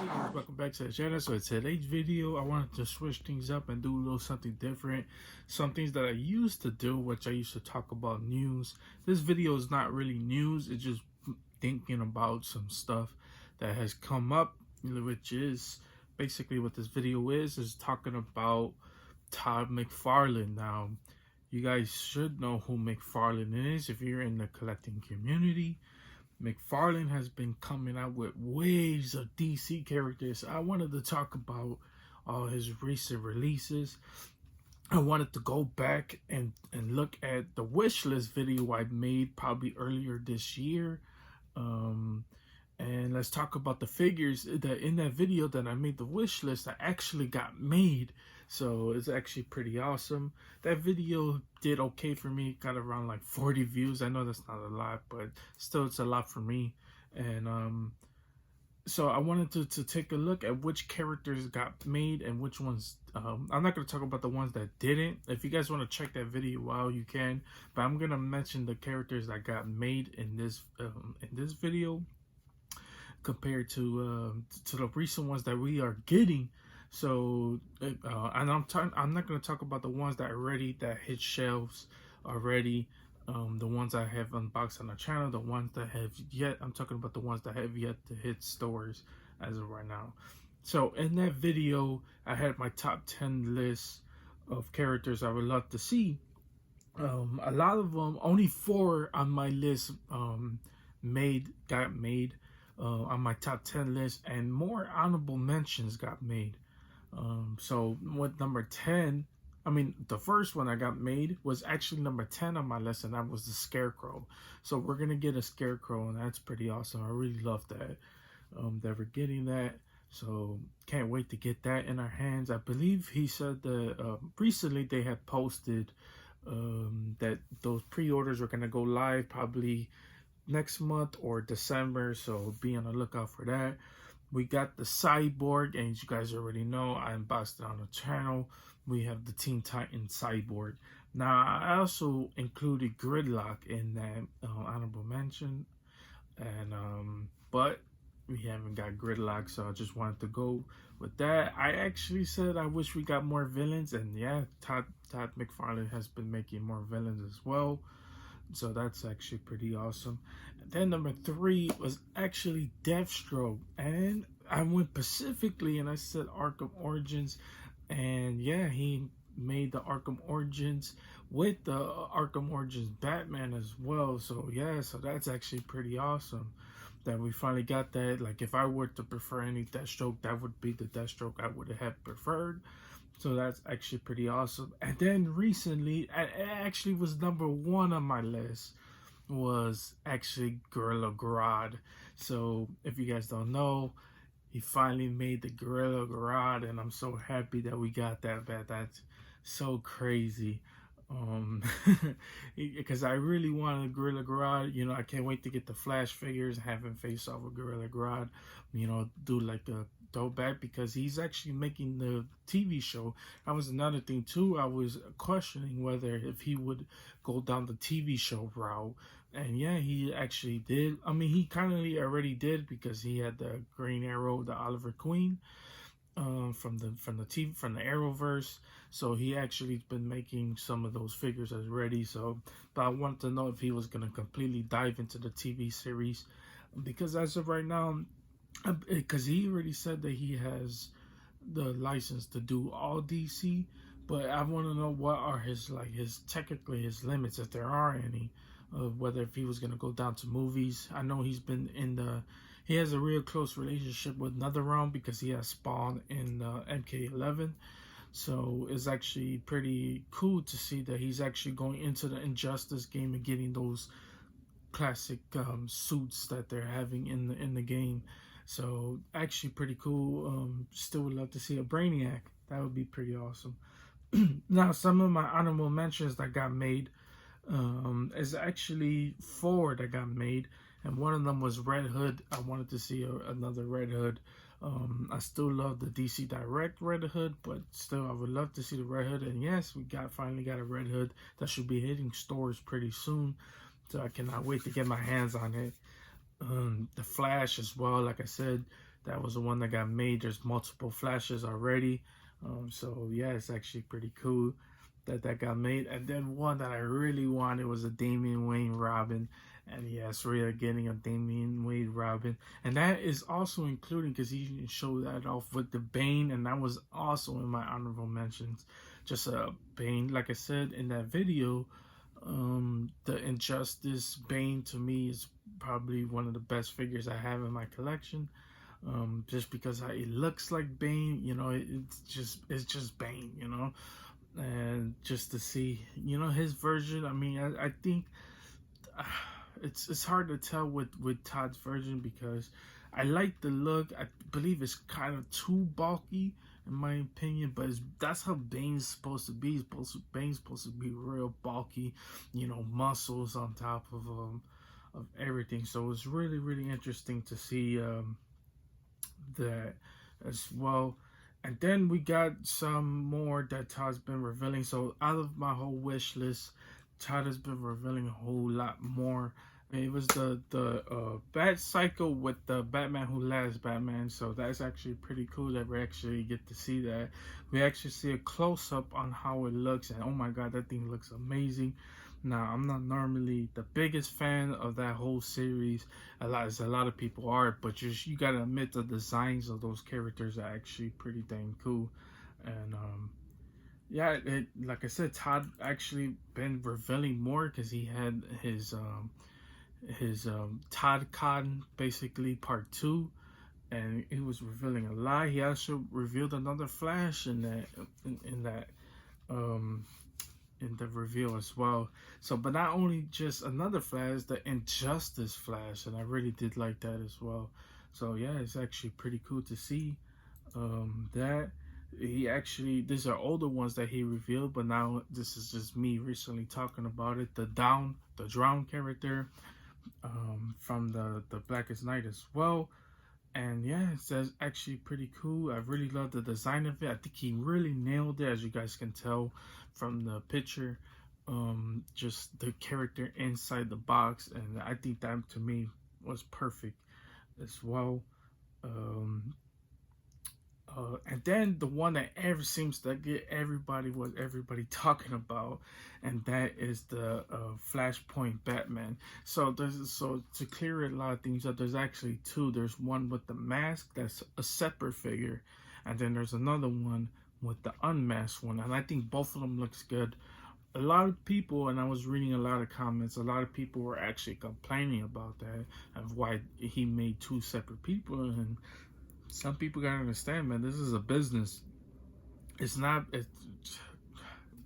Welcome back to the channel. So in today's video, I wanted to switch things up and do a little something different. Some things that I used to do, which I used to talk about news. This video is not really news. It's just thinking about some stuff that has come up, which is basically what this video is talking about Todd Mcfarlane. Now, you guys should know who McFarlane is if you're in the collecting community. McFarlane has been coming out with waves of DC characters. I wanted to talk about all his recent releases. I wanted to go back and look at the Wishlist video I made probably earlier this year. And let's talk about the figures that in that video that I made the wish list that actually got made. So it's actually pretty awesome. That video did okay for me. Got around like 40 views. I know that's not a lot, but still it's a lot for me. And so I wanted to take a look at which characters got made and which ones. I'm not going to talk about the ones that didn't. If you guys want to check that video out, you can. But I'm going to mention the characters that got made in this video, compared to the recent ones that we are getting. So and I'm not going to talk about the ones that hit shelves already, the ones I have unboxed on the channel, the ones that have yet. I'm talking about the ones that have yet to hit stores as of right now. So in that video, I had my top 10 list of characters I would love to see. A lot of them, only 4 on my list got made. On my top 10 list, and more honorable mentions got made. So with number 10, the first one I got made was actually number 10 on my list, and that was the Scarecrow. So we're gonna get a Scarecrow, and that's pretty awesome. I really love that that we're getting that. So can't wait to get that in our hands. I believe he said that recently they had posted that those pre-orders are gonna go live probably next month or December, so be on the lookout for that. We got the Cyborg, and as you guys already know, I unboxed it on the channel. We have the Teen Titan Cyborg. Now, I also included Gridlock in that honorable mention, and but we haven't got Gridlock, so I just wanted to go with that. I actually said I wish we got more villains, and yeah, Todd Mcfarlane has been making more villains as well. So that's actually pretty awesome. And then number 3 was actually Deathstroke, and I went specifically and I said Arkham Origins, and yeah, he made the Arkham Origins with the Arkham Origins Batman as well. So yeah, so that's actually pretty awesome that we finally got that. Like, if I were to prefer any Deathstroke, that would be the Deathstroke I would have preferred. So that's actually pretty awesome. And then recently, it actually was number 1 on my list, was actually Gorilla Grodd. So if you guys don't know, he finally made the Gorilla Grodd, and I'm so happy that we got that. That's so crazy. Because I really wanted Gorilla Grodd. You know, I can't wait to get the Flash figures, have him face off with Gorilla Grodd. You know, do like a throwback, because he's actually making the TV show. That was another thing too. I was questioning whether if he would go down the TV show route, and yeah, he actually did. He kind of already did, because he had the Green Arrow, the Oliver Queen, from the Arrowverse. So he actually been making some of those figures already. So, but I wanted to know if he was gonna completely dive into the TV series, because as of right now, because he already said that he has the license to do all DC, but I want to know what are his technically his limits, if there are any, of whether if he was gonna go down to movies. I know he's been he has a real close relationship with NetherRealm, because he has Spawn in MK11. So it's actually pretty cool to see that he's actually going into the Injustice game and getting those classic suits that they're having in the game. So actually pretty cool. Still would love to see a Brainiac. That would be pretty awesome. Now, some of my honorable mentions that got made is actually 4 that got made, and one of them was Red Hood. I wanted to see another Red Hood. I still love the DC Direct Red Hood, but still I would love to see the Red Hood. And yes, we finally got a Red Hood that should be hitting stores pretty soon, so I cannot wait to get my hands on it. The Flash as well, like I said, That was the one that got made. There's multiple Flashes already. So yeah, it's actually pretty cool that got made. And then one that I really wanted was a Damian Wayne Robin. And yes, we are getting a Damian Wayne Robin. And that is also including, because he showed that off with the Bane, and that was also in my honorable mentions. Just a Bane, like I said in that video, the Injustice Bane to me is probably one of the best figures I have in my collection. Just because it looks like Bane, you know, it's just Bane, you know, and just to see, you know, his version. I mean, I think it's hard to tell with Todd's version, because I like the look. I believe it's kind of too bulky in my opinion, but that's how Bane's supposed to be. Bane's supposed to be real bulky, you know, muscles on top of everything. So it's really interesting to see that as well. And then we got some more that Todd's been revealing. So out of my whole wish list, Todd has been revealing a whole lot more. It was the Bat Cycle with the Batman Who Laughs Batman. So that's actually pretty cool that we actually get to see that. We actually see a close-up on how it looks, and oh my god, that thing looks amazing. Now, I'm not normally the biggest fan of that whole series, as a lot of people are, but you gotta admit the designs of those characters are actually pretty dang cool. And yeah, like I said, Todd actually been revealing more, because he had his Todd Con basically part 2, and he was revealing a lot. He also revealed another Flash in that in the reveal as well. So, but not only just another Flash, the Injustice Flash, and I really did like that as well. So yeah, it's actually pretty cool to see that he actually, these are older ones that he revealed, but now this is just me recently talking about it. The Drown character from the Blackest Night as well. And yeah, it's actually pretty cool. I really love the design of it. I think he really nailed it, as you guys can tell from the picture. Just the character inside the box, and I think that to me was perfect as well. And then the one that ever seems to get everybody talking about, and that is the Flashpoint Batman. So to clear a lot of things up, there's actually two. There's one with the mask that's a separate figure, and then there's another one with the unmasked one, and I think both of them looks good. A lot of people, and I was reading a lot of comments, a lot of people were actually complaining about that, of why he made two separate people. And some people gotta understand, man, this is a business. It's not,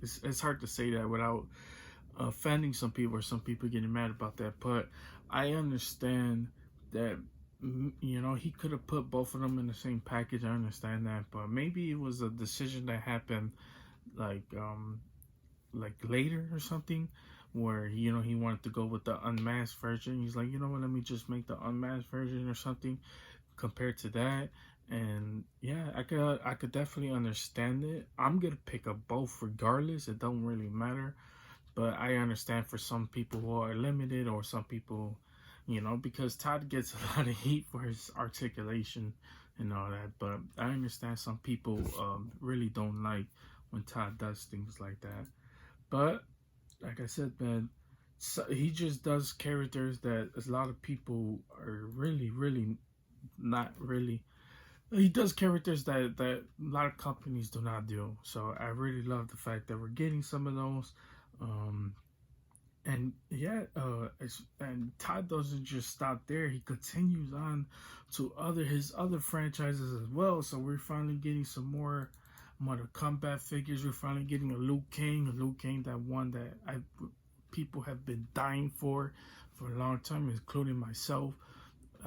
it's hard to say that without offending some people, or some people getting mad about that. But I understand that, you know, he could have put both of them in the same package. I understand that, but maybe it was a decision that happened like later or something, where, you know, he wanted to go with the unmasked version. He's like, you know what, let me just make the unmasked version or something compared to that. And yeah, I could definitely understand it. I'm gonna pick up both regardless. It don't really matter. But I understand for some people who are limited, or some people, you know, because Todd gets a lot of heat for his articulation and all that. But I understand some people really don't like when Todd does things like that. But like I said, man, so he just does characters that a lot of people are really not really. He does characters that a lot of companies do not do. So I really love the fact that we're getting some of those. And yeah, and Todd doesn't just stop there. He continues on to his other franchises as well. So we're finally getting some more Mortal Kombat figures. We're finally getting a Liu Kang, that one that people have been dying for a long time, including myself.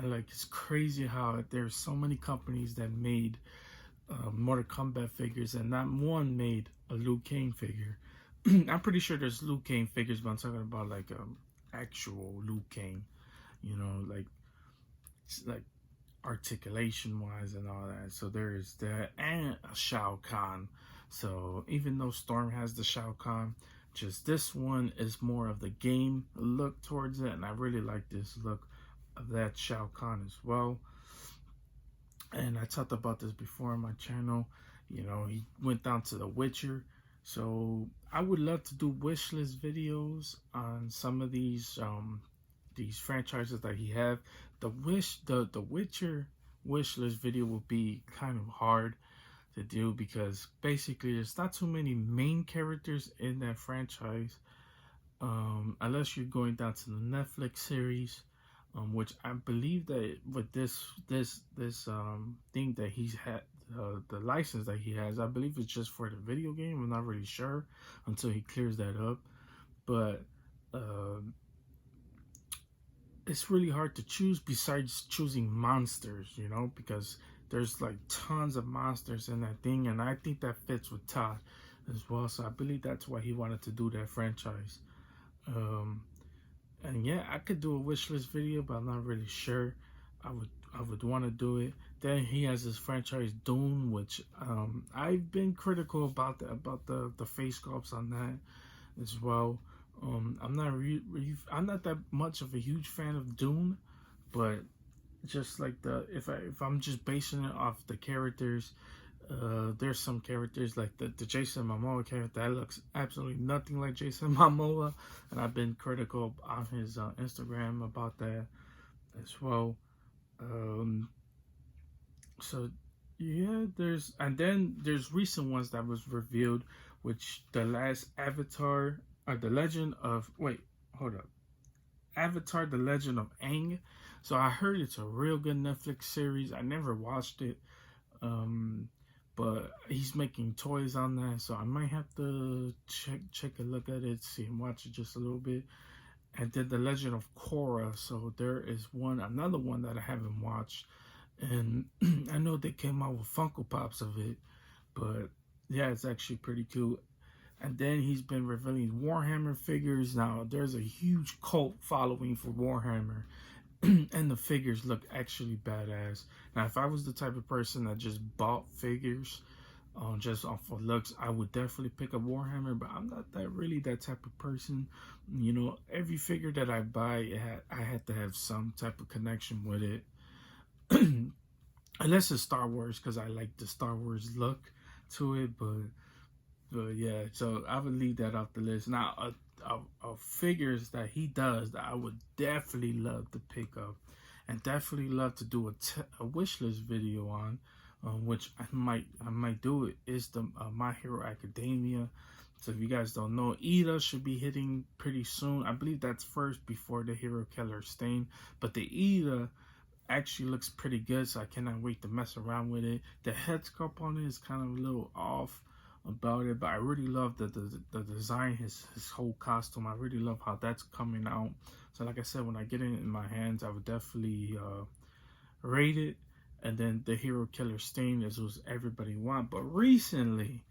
Like, it's crazy how there's so many companies that made Mortal Kombat figures, and not one made a Liu Kang figure. I'm pretty sure there's Liu Kang figures, but I'm talking about like actual Liu Kang, you know, like articulation wise and all that. So there's that, and a Shao Kahn. So even though Storm has the Shao Kahn, just this one is more of the game look towards it, and I really like this look of that Shao Kahn as well. And I talked about this before on my channel. You know, he went down to The Witcher. So I would love to do wish list videos on some of these franchises that he have. The Witcher wish list video will be kind of hard to do because basically there's not too many main characters in that franchise, unless you're going down to the Netflix series, which I believe that with this thing that he's had, the license that he has, I believe it's just for the video game. I'm not really sure until he clears that up, but it's really hard to choose besides choosing monsters, you know, because there's like tons of monsters in that thing, and I think that fits with Todd as well. So I believe that's why he wanted to do that franchise. And yeah, I could do a wish list video, but I'm not really sure. I would want to do it. Then he has this franchise Dune, which I've been critical about the face sculpts on that as well. I'm not that much of a huge fan of Dune, but just like if I'm just basing it off the characters, there's some characters like the Jason Momoa character that looks absolutely nothing like Jason Momoa, and I've been critical on his Instagram about that as well. So yeah, there's recent ones that was revealed, which the last Avatar, or the Legend of Avatar: The Legend of Aang. So I heard it's a real good Netflix series. I never watched it, but he's making toys on that, so I might have to check a look at it, see and watch it just a little bit. And then The Legend of Korra. So there is another one that I haven't watched, and I know they came out with Funko Pops of it, but yeah, it's actually pretty cool. And then he's been revealing Warhammer figures. Now, there's a huge cult following for Warhammer, and the figures look actually badass. Now, if I was the type of person that just bought figures just off of looks, I would definitely pick up Warhammer, but I'm not really that type of person. You know, every figure that I buy, I had to have some type of connection with it. Unless it's Star Wars, because I like the Star Wars look to it, but yeah, so I would leave that off the list. Now, figures that he does that I would definitely love to pick up, and definitely love to do a wish list video on, which I might do it, is the My Hero Academia. So if you guys don't know, Ida should be hitting pretty soon. I believe that's first before the Hero Killer Stain, but the Ida actually looks pretty good, so I cannot wait to mess around with it. The head sculpt on it is kind of a little off about it, but I really love the design, his whole costume. I really love how that's coming out. So like I said, when I get it in my hands, I would definitely rate it. And then the Hero Killer Stain is what everybody want, but recently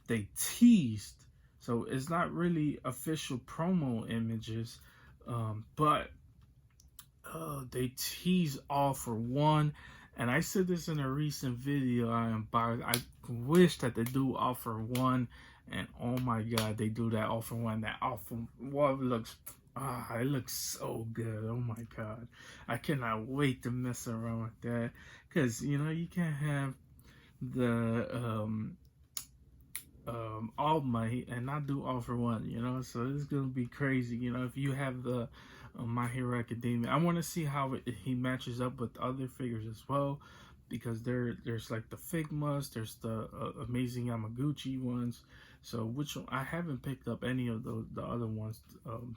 they teased, so it's not really official promo images, but they tease All For One. And I said this in a recent video. I wish that they do All For One, and oh my god, they do that All For One. That All For One looks, it looks so good. Oh my god, I cannot wait to mess around with that, because you know, you can't have the All Might and not do All For One, you know. So it's gonna be crazy, you know. If you have the My Hero Academia, I want to see how he matches up with other figures as well, because there's like the Figmas, there's the Amazing Yamaguchi ones. So which one, I haven't picked up any of the other ones,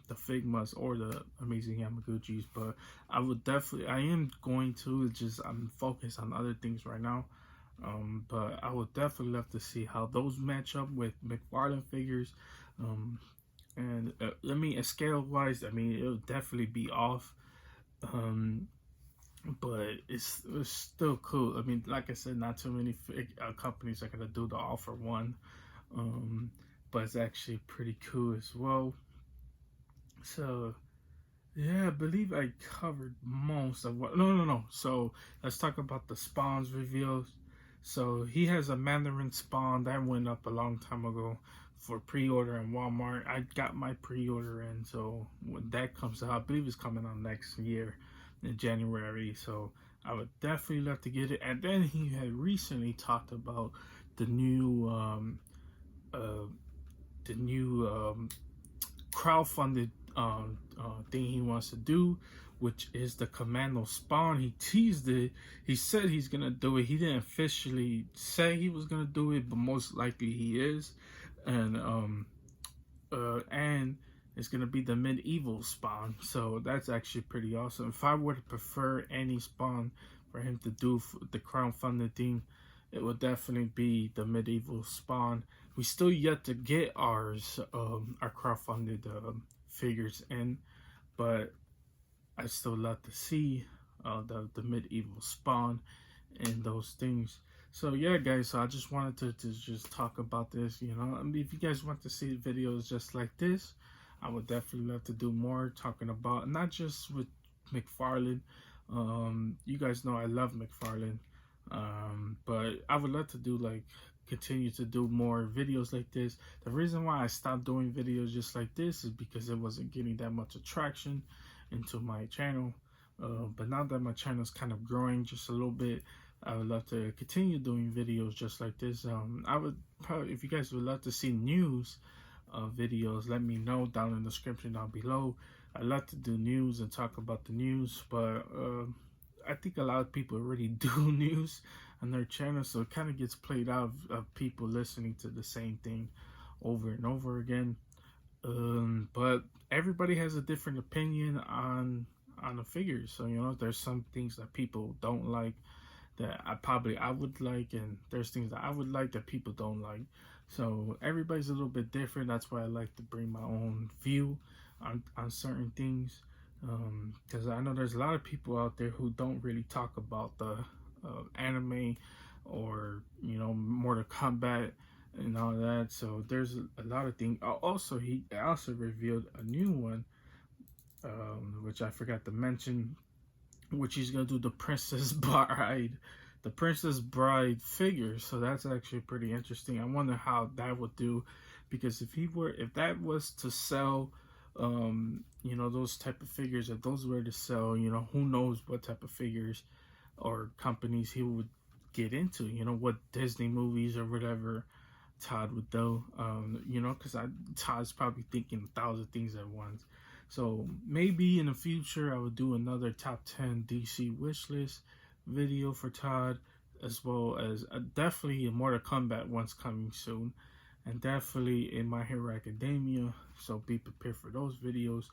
the Figmas or the Amazing Yamaguchis, but I am going to, just I'm focused on other things right now. But I would definitely love to see how those match up with McFarlane figures. And scale wise, I mean, it'll definitely be off. But it's still cool. I mean, like I said, not too many companies are gonna do the All For One. But it's actually pretty cool as well. So yeah, I believe I covered most of what. No. So let's talk about the Spawns reveals. So he has a Mandarin Spawn that went up a long time ago for pre-order in Walmart. I got my pre-order in, so when that comes out, I believe it's coming out next year in January. So I would definitely love to get it. And then he had recently talked about the new uh, crowdfunded thing he wants to do, which is the Commando Spawn. He teased it. He said he's gonna do it. He didn't officially say he was gonna do it, but most likely he is. And it's gonna be the medieval Spawn. So that's actually pretty awesome. If I were to prefer any Spawn for him to do for the crowdfunded thing, it would definitely be the medieval Spawn. We still yet to get our crowdfunded figures in, but I still love to see the medieval Spawn and those things. So yeah, guys, so I just wanted to just talk about this. You know, I mean, if you guys want to see videos just like this, I would definitely love to do more talking about, not just with McFarlane. You guys know I love McFarlane. But I would love to do continue to do more videos like this. The reason why I stopped doing videos just like this is because it wasn't getting that much attraction into my channel. But now that my channel is kind of growing just a little bit, I would love to continue doing videos just like this. I would probably, if you guys would love to see news videos, let me know down in the description down below. I love to do news and talk about the news, but I think a lot of people already do news on their channel, so it kind of gets played out of people listening to the same thing over and over again. But everybody has a different opinion on the figures. So, you know, there's some things that people don't like that I would like, and there's things that I would like that people don't like. So everybody's a little bit different. That's why I like to bring my own view on certain things, because I know there's a lot of people out there who don't really talk about the anime or, you know, Mortal Kombat and all that. So there's a lot of things. Also, he also revealed a new one, which I forgot to mention, which he's gonna do the Princess Bride figure. So that's actually pretty interesting. I wonder how that would do, because if that was to sell, you know, those type of figures, if those were to sell, you know, who knows what type of figures or companies he would get into, you know, what Disney movies or whatever Todd would do, you know, because Todd's probably thinking 1,000 things at once. So maybe in the future I would do another top 10 DC wishlist video for Todd, as well as definitely a Mortal Kombat one's coming soon, and definitely in My Hero Academia. So be prepared for those videos.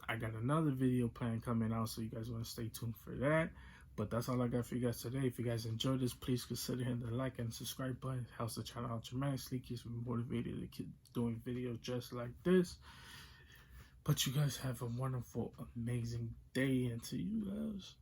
I got another video plan coming out, so you guys want to stay tuned for that. But that's all I got for you guys today. If you guys enjoyed this, please consider hitting the like and subscribe button. It helps the channel out tremendously, keeps me motivated to keep doing videos just like this. But you guys have a wonderful, amazing day, and to you guys.